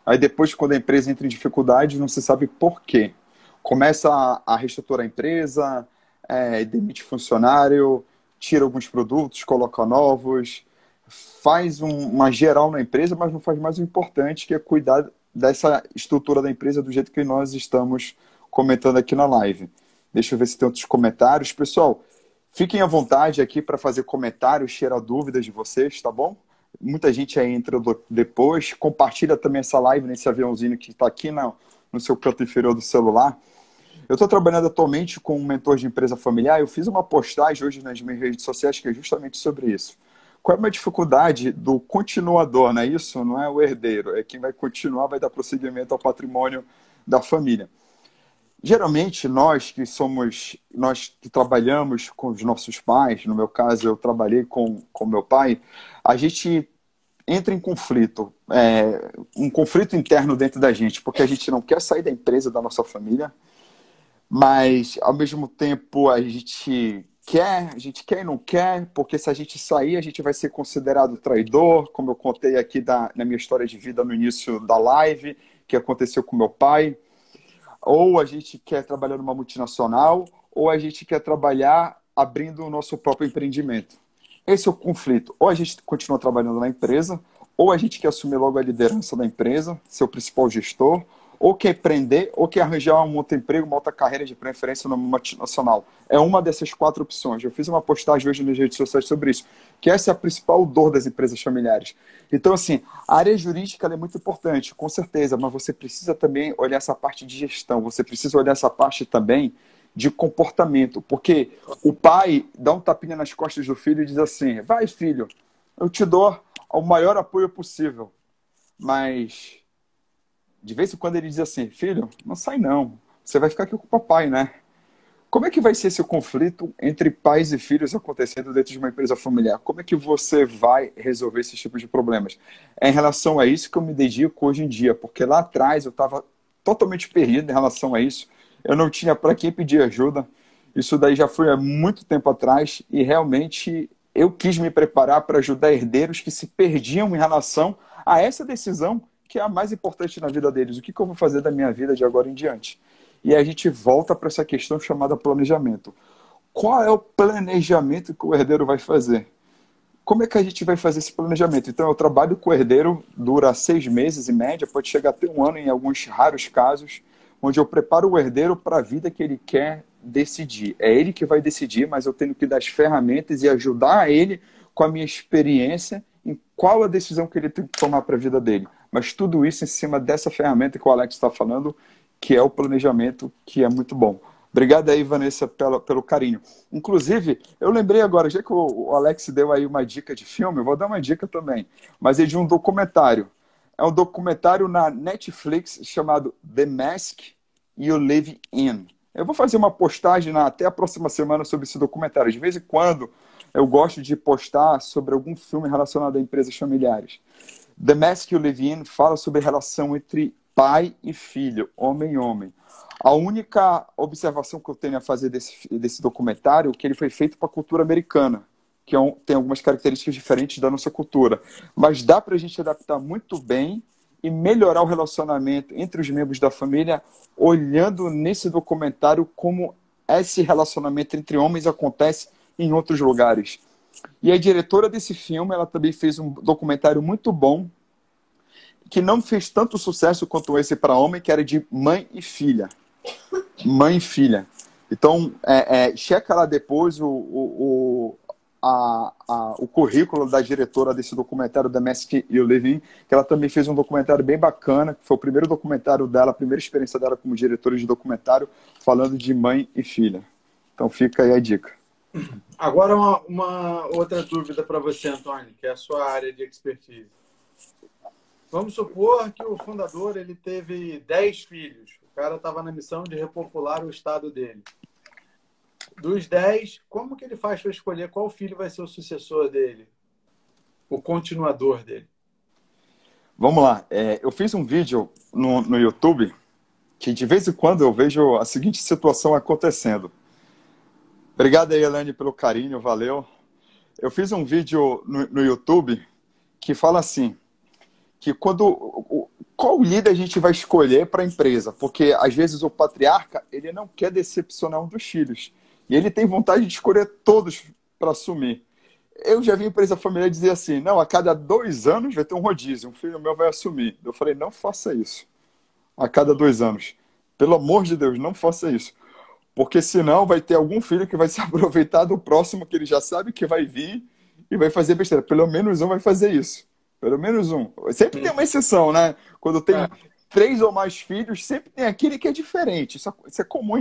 Aí depois, quando a empresa entra em dificuldade, não se sabe por quê. Começa a reestruturar a empresa, demite funcionário, tira alguns produtos, coloca novos, faz uma geral na empresa, mas não faz mais o importante, que é cuidar dessa estrutura da empresa do jeito que nós estamos comentando aqui na live. Deixa eu ver se tem outros comentários. Pessoal, fiquem à vontade aqui para fazer comentários, tirar dúvidas de vocês, tá bom? Muita gente aí entra depois. Compartilha também essa live nesse aviãozinho que está aqui no seu canto inferior do celular. Eu estou trabalhando atualmente com um mentor de empresa familiar. Eu fiz uma postagem hoje nas minhas redes sociais que é justamente sobre isso. Qual é uma dificuldade do continuador, não é isso? Não é o herdeiro, é quem vai continuar, vai dar prosseguimento ao patrimônio da família. Geralmente, nós que trabalhamos com os nossos pais, no meu caso, eu trabalhei com meu pai, a gente entra em conflito, um conflito interno dentro da gente, porque a gente não quer sair da empresa, da nossa família, mas, ao mesmo tempo, a gente quer e não quer, porque se a gente sair, a gente vai ser considerado traidor, como eu contei aqui na minha história de vida no início da live, que aconteceu com meu pai. Ou a gente quer trabalhar numa multinacional, ou a gente quer trabalhar abrindo o nosso próprio empreendimento. Esse é o conflito. Ou a gente continua trabalhando na empresa, ou a gente quer assumir logo a liderança da empresa, ser o principal gestor, ou quer empreender, ou quer arranjar um outro emprego, uma outra carreira de preferência numa multinacional. É uma dessas 4 opções. Eu fiz uma postagem hoje nas redes sociais sobre isso, que essa é a principal dor das empresas familiares. Então, assim, a área jurídica ela é muito importante, com certeza, mas você precisa também olhar essa parte de gestão, você precisa olhar essa parte também de comportamento, porque o pai dá um tapinha nas costas do filho e diz assim, vai filho, eu te dou o maior apoio possível. Mas, de vez em quando ele diz assim, filho, não sai não, você vai ficar aqui com o papai, né? Como é que vai ser esse conflito entre pais e filhos acontecendo dentro de uma empresa familiar? Como é que você vai resolver esses tipos de problemas? É em relação a isso que eu me dedico hoje em dia, porque lá atrás eu estava totalmente perdido em relação a isso. Eu não tinha para quem pedir ajuda. Isso daí já foi há muito tempo atrás e realmente eu quis me preparar para ajudar herdeiros que se perdiam em relação a essa decisão que é a mais importante na vida deles. O que eu vou fazer da minha vida de agora em diante? E a gente volta para essa questão chamada planejamento. Qual é o planejamento que o herdeiro vai fazer? Como é que a gente vai fazer esse planejamento? Então, eu trabalho com o herdeiro, dura 6 meses em média, pode chegar até 1 ano em alguns raros casos, onde eu preparo o herdeiro para a vida que ele quer decidir. É ele que vai decidir, mas eu tenho que dar as ferramentas e ajudar ele com a minha experiência em qual a decisão que ele tem que tomar para a vida dele. Mas tudo isso em cima dessa ferramenta que o Alex está falando, que é o planejamento, que é muito bom. Obrigado aí, Vanessa, pelo carinho. Inclusive, eu lembrei agora, já que o Alex deu aí uma dica de filme, eu vou dar uma dica também, mas é de um documentário. É um documentário na Netflix chamado The Mask You Live In. Eu vou fazer uma postagem até a próxima semana sobre esse documentário. De vez em quando, eu gosto de postar sobre algum filme relacionado a empresas familiares. The Mask You Live In fala sobre a relação entre pai e filho, homem e homem. A única observação que eu tenho a fazer desse documentário é que ele foi feito para a cultura americana, que tem algumas características diferentes da nossa cultura. Mas dá para a gente adaptar muito bem e melhorar o relacionamento entre os membros da família, olhando nesse documentário como esse relacionamento entre homens acontece em outros lugares. E a diretora desse filme, ela também fez um documentário muito bom, que não fez tanto sucesso quanto esse para homem, que era de mãe e filha. Mãe e filha. Então, checa lá depois o currículo da diretora desse documentário, da Mask You Live In, que ela também fez um documentário bem bacana, que foi o primeiro documentário dela, a primeira experiência dela como diretora de documentário, falando de mãe e filha. Então fica aí a dica. Agora uma outra dúvida para você, Antônio, que é a sua área de expertise. Vamos supor que o fundador ele teve 10 filhos. O cara estava na missão de repopular o estado dele. Dos 10, como que ele faz para escolher qual filho vai ser o sucessor dele? O continuador dele? Vamos lá. Eu fiz um vídeo no YouTube que de vez em quando eu vejo a seguinte situação acontecendo. Obrigado aí, Elane, pelo carinho, valeu. Eu fiz um vídeo no YouTube que fala assim, que qual líder a gente vai escolher para a empresa? Porque, às vezes, o patriarca ele não quer decepcionar um dos filhos. E ele tem vontade de escolher todos para assumir. Eu já vi a empresa familiar dizer assim, não, a cada 2 anos vai ter um rodízio, um filho meu vai assumir. Eu falei, não faça isso. A cada 2 anos. Pelo amor de Deus, não faça isso. Porque senão vai ter algum filho que vai se aproveitar do próximo que ele já sabe que vai vir e vai fazer besteira. Pelo menos um vai fazer isso. Pelo menos um. Sempre tem uma exceção, né? Quando tem 3 ou mais filhos, sempre tem aquele que é diferente. Isso é comum.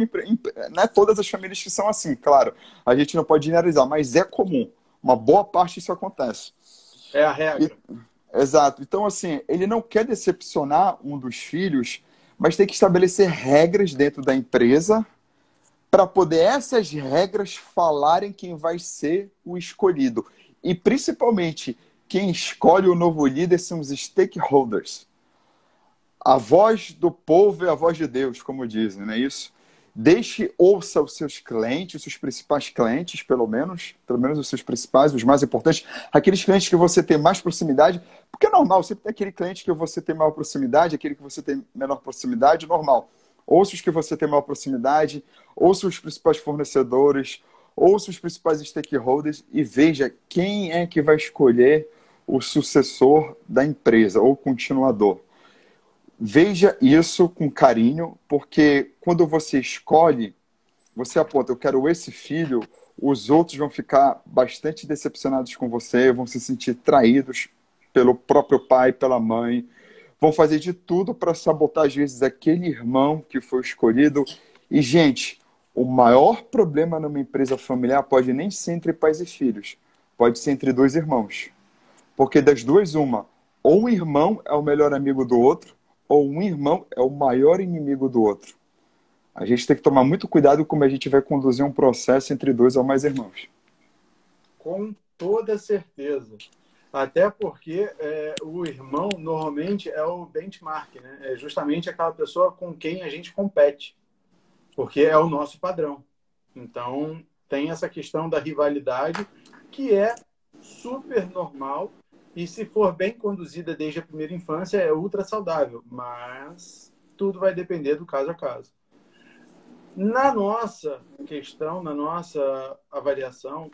Não é todas as famílias que são assim, claro. A gente não pode generalizar, mas é comum. Uma boa parte isso acontece. É a regra. Exato. Então, assim, ele não quer decepcionar um dos filhos, mas tem que estabelecer regras dentro da empresa para poder essas regras falarem quem vai ser o escolhido. E, principalmente, quem escolhe o novo líder são os stakeholders. A voz do povo é a voz de Deus, como dizem, não é isso? Ouça os seus clientes, os seus principais clientes, pelo menos os seus principais, os mais importantes, aqueles clientes que você tem mais proximidade, porque é normal, sempre tem aquele cliente que você tem maior proximidade, aquele que você tem menor proximidade, normal. Ouça os que você tem maior proximidade, ouça os principais fornecedores, ouça os principais stakeholders e veja quem é que vai escolher o sucessor da empresa ou continuador. Veja isso com carinho, porque quando você escolhe, você aponta, eu quero esse filho, os outros vão ficar bastante decepcionados com você, vão se sentir traídos pelo próprio pai, pela mãe, vão fazer de tudo para sabotar, às vezes, aquele irmão que foi escolhido. E, gente, o maior problema numa empresa familiar pode nem ser entre pais e filhos, pode ser entre 2 irmãos. Porque das duas, uma, ou um irmão é o melhor amigo do outro, ou um irmão é o maior inimigo do outro. A gente tem que tomar muito cuidado como a gente vai conduzir um processo entre dois ou mais irmãos. Com toda certeza. Até porque o irmão, normalmente, é o benchmark, né? É justamente aquela pessoa com quem a gente compete, porque é o nosso padrão. Então, tem essa questão da rivalidade, que é super normal, e se for bem conduzida desde a primeira infância, é ultra saudável, mas tudo vai depender do caso a caso. Na nossa questão, na nossa avaliação,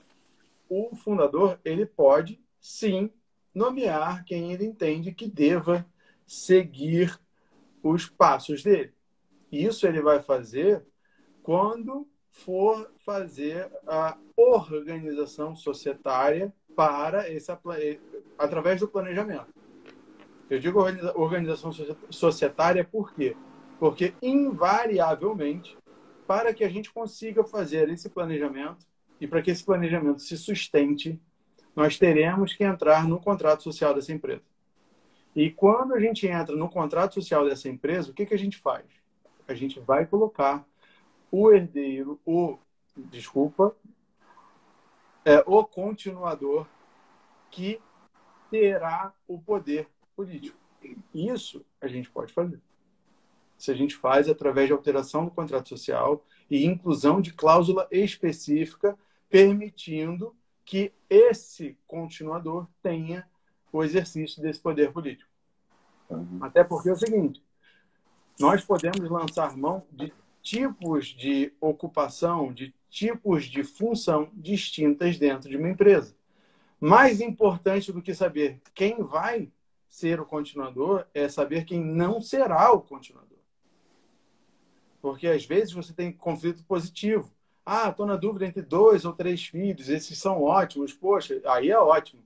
o fundador, ele pode, sim, nomear quem ele entende que deva seguir os passos dele. Isso ele vai fazer quando for fazer a organização societária para através do planejamento. Eu digo organização societária por quê? Porque, invariavelmente, para que a gente consiga fazer esse planejamento e para que esse planejamento se sustente, nós teremos que entrar no contrato social dessa empresa. E quando a gente entra no contrato social dessa empresa, o que a gente faz? A gente vai colocar o herdeiro, o continuador que terá o poder político. Isso a gente pode fazer. Isso a gente faz através de alteração do contrato social e inclusão de cláusula específica, permitindo que esse continuador tenha o exercício desse poder político. Até porque é o seguinte, nós podemos lançar mão de tipos de ocupação, de tipos de função distintas dentro de uma empresa. Mais importante do que saber quem vai ser o continuador é saber quem não será o continuador. Porque, às vezes, você tem conflito positivo. Ah, estou na dúvida entre 2 ou 3 filhos, esses são ótimos, poxa, aí é ótimo.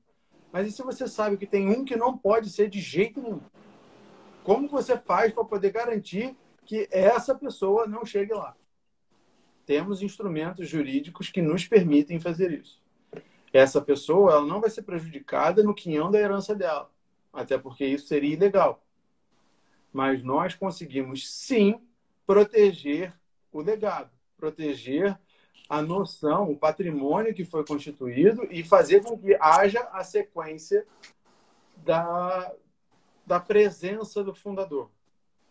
Mas e se você sabe que tem um que não pode ser de jeito nenhum? Como você faz para poder garantir que essa pessoa não chegue lá? Temos instrumentos jurídicos que nos permitem fazer isso. Essa pessoa ela não vai ser prejudicada no quinhão da herança dela, até porque isso seria ilegal. Mas nós conseguimos, sim, proteger o legado, proteger a noção, o patrimônio que foi constituído e fazer com que haja a sequência da presença do fundador.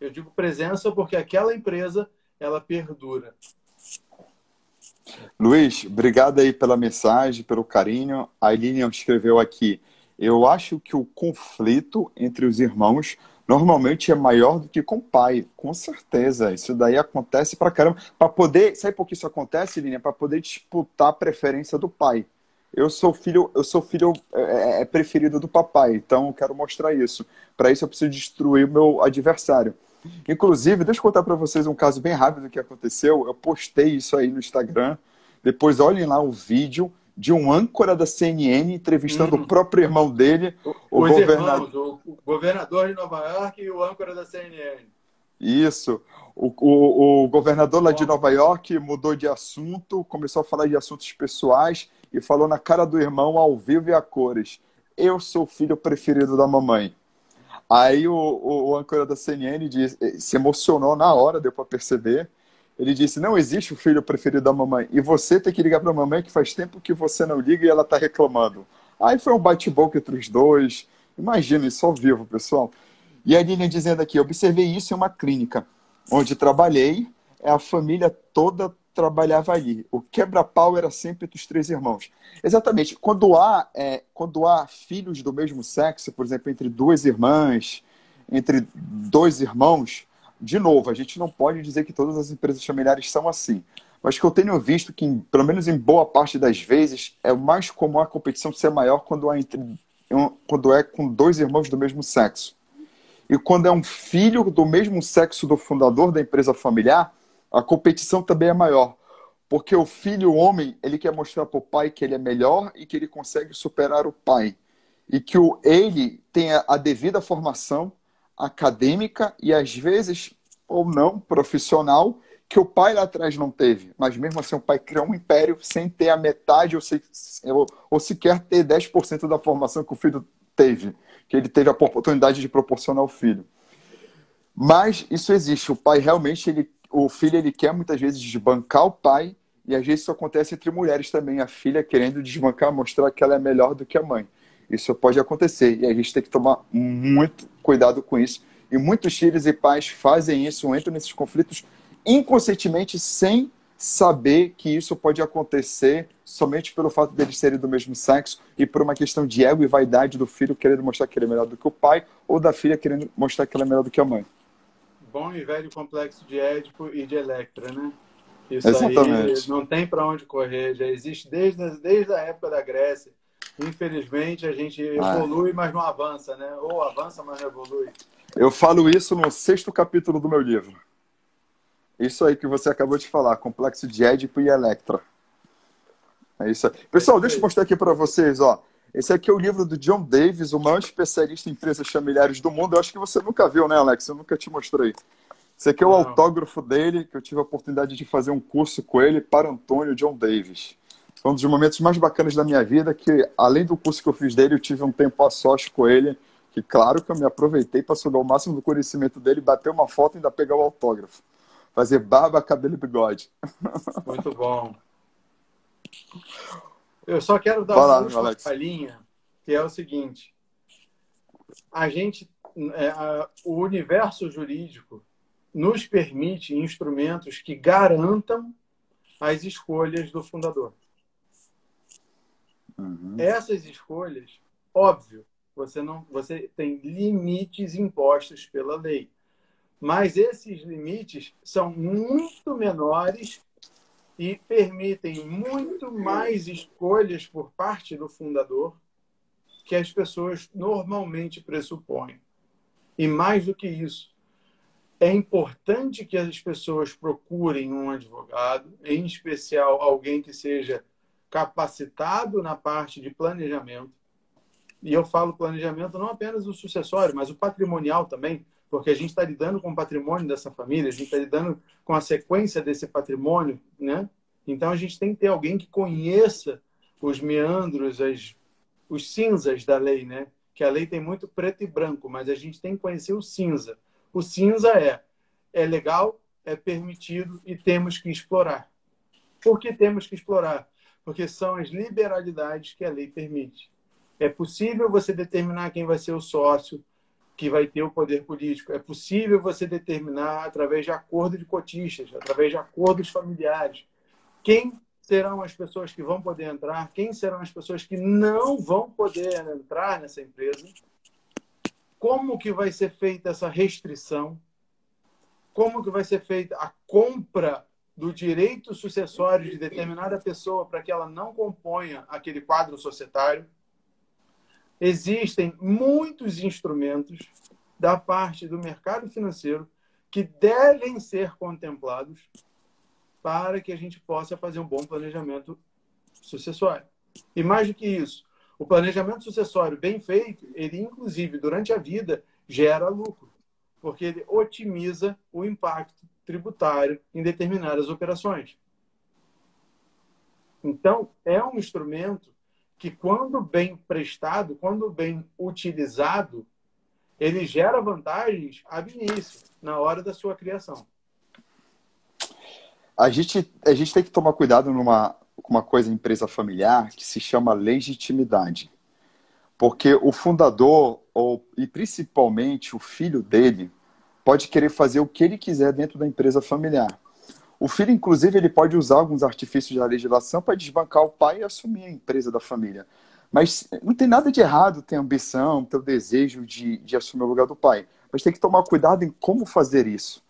Eu digo presença porque aquela empresa, ela perdura. Luiz, obrigado aí pela mensagem, pelo carinho. A Aline escreveu aqui, eu acho que o conflito entre os irmãos normalmente é maior do que com o pai, com certeza. Isso daí acontece pra caramba. Para poder, sabe por que isso acontece, Aline? Para poder disputar a preferência do pai. Eu sou filho preferido do papai, então eu quero mostrar isso. Para isso eu preciso destruir o meu adversário. Inclusive, deixa eu contar para vocês um caso bem rápido que aconteceu. Eu postei isso aí no Instagram. Depois olhem lá o vídeo de um âncora da CNN entrevistando o próprio irmão dele, o governador de Nova York e o âncora da CNN. Isso. O governador lá de Nova York mudou de assunto, começou a falar de assuntos pessoais e falou na cara do irmão, ao vivo e a cores. Eu sou o filho preferido da mamãe. Aí o âncora da CNN se emocionou na hora, deu para perceber. Ele disse, não existe o filho preferido da mamãe. E você tem que ligar para a mamãe que faz tempo que você não liga e ela está reclamando. Aí foi um bate-boca entre os dois. Imagina, isso ao vivo, pessoal. E a Lilian dizendo aqui, observei isso em uma clínica onde trabalhei, a família toda trabalhava ali. O quebra-pau era sempre entre os 3 irmãos. Exatamente. Quando há filhos do mesmo sexo, por exemplo, entre 2 irmãs, entre 2 irmãos, de novo, a gente não pode dizer que todas as empresas familiares são assim. Mas que eu tenho visto que, pelo menos em boa parte das vezes, é mais comum a competição ser maior quando é com 2 irmãos do mesmo sexo. E quando é um filho do mesmo sexo do fundador da empresa familiar, a competição também é maior. Porque o filho homem, ele quer mostrar para o pai que ele é melhor e que ele consegue superar o pai. E que ele tenha a devida formação acadêmica e, às vezes, ou não, profissional, que o pai lá atrás não teve. Mas mesmo assim, o pai criou um império sem ter a metade ou sequer ter 10% da formação que o filho que ele teve a oportunidade de proporcionar ao filho. Mas isso existe. O pai realmente, o filho, ele quer muitas vezes desbancar o pai, e às vezes isso acontece entre mulheres também, a filha querendo desbancar, mostrar que ela é melhor do que a mãe. Isso pode acontecer, e a gente tem que tomar muito cuidado com isso. E muitos filhos e pais fazem isso, entram nesses conflitos inconscientemente, sem saber que isso pode acontecer somente pelo fato deles serem do mesmo sexo e por uma questão de ego e vaidade do filho querendo mostrar que ele é melhor do que o pai, ou da filha querendo mostrar que ela é melhor do que a mãe. Bom e velho complexo de Édipo e de Electra, né? Isso Exatamente. aí não tem para onde correr, já existe desde a época da Grécia. Infelizmente, a gente evolui, mas não avança, né? Ou avança, mas não evolui. Eu falo isso no 6º capítulo do meu livro. Isso aí que você acabou de falar, complexo de Édipo e Electra. É isso aí. Pessoal, deixa eu mostrar aqui para vocês, ó. Esse aqui é o livro do John Davis, o maior especialista em empresas familiares do mundo. Eu acho que você nunca viu, né, Alex? Eu nunca te mostrei. Esse aqui é o autógrafo dele, que eu tive a oportunidade de fazer um curso com ele para Antônio John Davis. Foi um dos momentos mais bacanas da minha vida, que além do curso que eu fiz dele, eu tive um tempo a sós com ele, que claro que eu me aproveitei para sugar o máximo do conhecimento dele, bater uma foto e ainda pegar o autógrafo. Fazer barba, cabelo e bigode. Muito bom. Eu só quero dar uma última palhinha, que é o seguinte. O universo jurídico nos permite instrumentos que garantam as escolhas do fundador. Essas escolhas, óbvio, você tem limites impostos pela lei. Mas esses limites são muito menores e permitem muito mais escolhas por parte do fundador que as pessoas normalmente pressupõem. E mais do que isso, é importante que as pessoas procurem um advogado, em especial alguém que seja capacitado na parte de planejamento. E eu falo planejamento não apenas o sucessório, mas o patrimonial também, porque a gente está lidando com o patrimônio dessa família, a gente está lidando com a sequência desse patrimônio, né? Então, a gente tem que ter alguém que conheça os meandros, os cinzas da lei, né? Que a lei tem muito preto e branco, mas a gente tem que conhecer o cinza. O cinza é legal, é permitido e temos que explorar. Por que temos que explorar? Porque são as liberalidades que a lei permite. É possível você determinar quem vai ser o sócio, que vai ter o poder político. É possível você determinar através de acordo de cotistas, através de acordos familiares, quem serão as pessoas que vão poder entrar, quem serão as pessoas que não vão poder entrar nessa empresa, como que vai ser feita essa restrição, como que vai ser feita a compra do direito sucessório de determinada pessoa para que ela não componha aquele quadro societário. Existem muitos instrumentos da parte do mercado financeiro que devem ser contemplados para que a gente possa fazer um bom planejamento sucessório. E mais do que isso, o planejamento sucessório bem feito, ele inclusive durante a vida gera lucro, porque ele otimiza o impacto tributário em determinadas operações. Então, é um instrumento que, quando bem prestado, quando bem utilizado, ele gera vantagens ab início, na hora da sua criação. A gente tem que tomar cuidado com uma coisa em empresa familiar que se chama legitimidade. Porque o fundador, e principalmente o filho dele, pode querer fazer o que ele quiser dentro da empresa familiar. O filho, inclusive, ele pode usar alguns artifícios da legislação para desbancar o pai e assumir a empresa da família. Mas não tem nada de errado ter ambição, ter o desejo de assumir o lugar do pai. Mas tem que tomar cuidado em como fazer isso.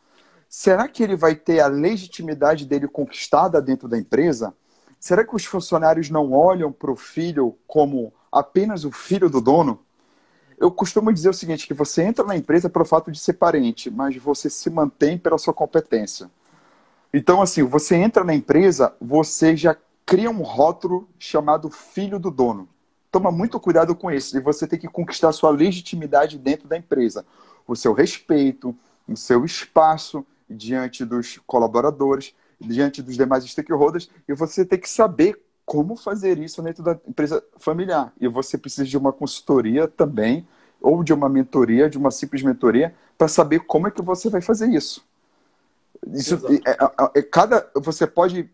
Será que ele vai ter a legitimidade dele conquistada dentro da empresa? Será que os funcionários não olham para o filho como apenas o filho do dono? Eu costumo dizer o seguinte, que você entra na empresa pelo fato de ser parente, mas você se mantém pela sua competência. Então, assim, você entra na empresa, você já cria um rótulo chamado filho do dono. Toma muito cuidado com isso, e você tem que conquistar a sua legitimidade dentro da empresa. O seu respeito, o seu espaço diante dos colaboradores, diante dos demais stakeholders, e você tem que saber como fazer isso dentro da empresa familiar. E você precisa de uma consultoria também, ou de uma mentoria, de uma simples mentoria, para saber como é que você vai fazer isso. Exato. Você pode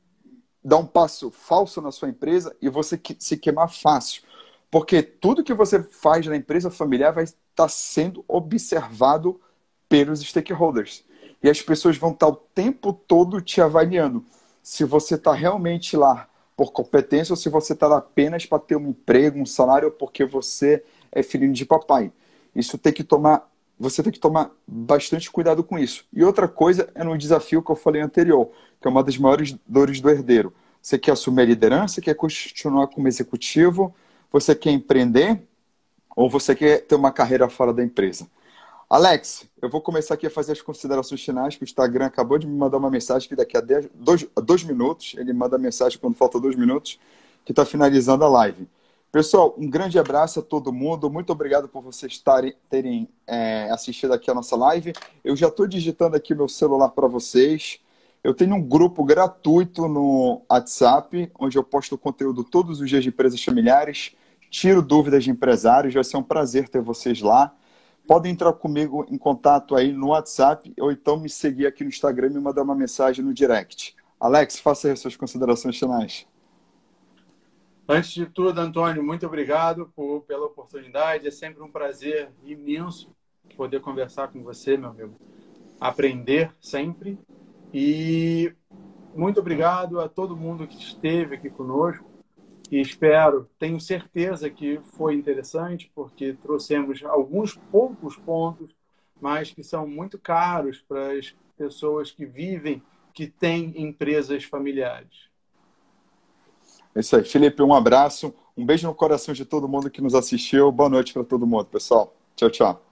dar um passo falso na sua empresa e você se queimar fácil. Porque tudo que você faz na empresa familiar vai estar sendo observado pelos stakeholders. E as pessoas vão estar o tempo todo te avaliando se você está realmente lá por competência ou se você está lá apenas para ter um emprego, um salário, ou porque você é filhinho de papai. Você tem que tomar bastante cuidado com isso. E outra coisa é no desafio que eu falei anterior, que é uma das maiores dores do herdeiro. Você quer assumir a liderança, quer continuar como executivo, você quer empreender ou você quer ter uma carreira fora da empresa? Alex, eu vou começar aqui a fazer as considerações finais, que o Instagram acabou de me mandar uma mensagem que daqui a 2 minutos, ele manda mensagem quando falta 2 minutos, que está finalizando a live. Pessoal, um grande abraço a todo mundo. Muito obrigado por vocês terem assistido aqui a nossa live. Eu já estou digitando aqui meu celular para vocês. Eu tenho um grupo gratuito no WhatsApp, onde eu posto conteúdo todos os dias de empresas familiares, tiro dúvidas de empresários. Vai ser um prazer ter vocês lá. Podem entrar comigo em contato aí no WhatsApp ou então me seguir aqui no Instagram e me mandar uma mensagem no direct. Alex, faça aí as suas considerações finais. Antes de tudo, Antônio, muito obrigado pela oportunidade. É sempre um prazer imenso poder conversar com você, meu amigo. Aprender sempre. E muito obrigado a todo mundo que esteve aqui conosco. E tenho certeza que foi interessante, porque trouxemos alguns poucos pontos, mas que são muito caros para as pessoas que vivem, que têm empresas familiares. É isso aí. Felipe, um abraço. Um beijo no coração de todo mundo que nos assistiu. Boa noite para todo mundo, pessoal. Tchau, tchau.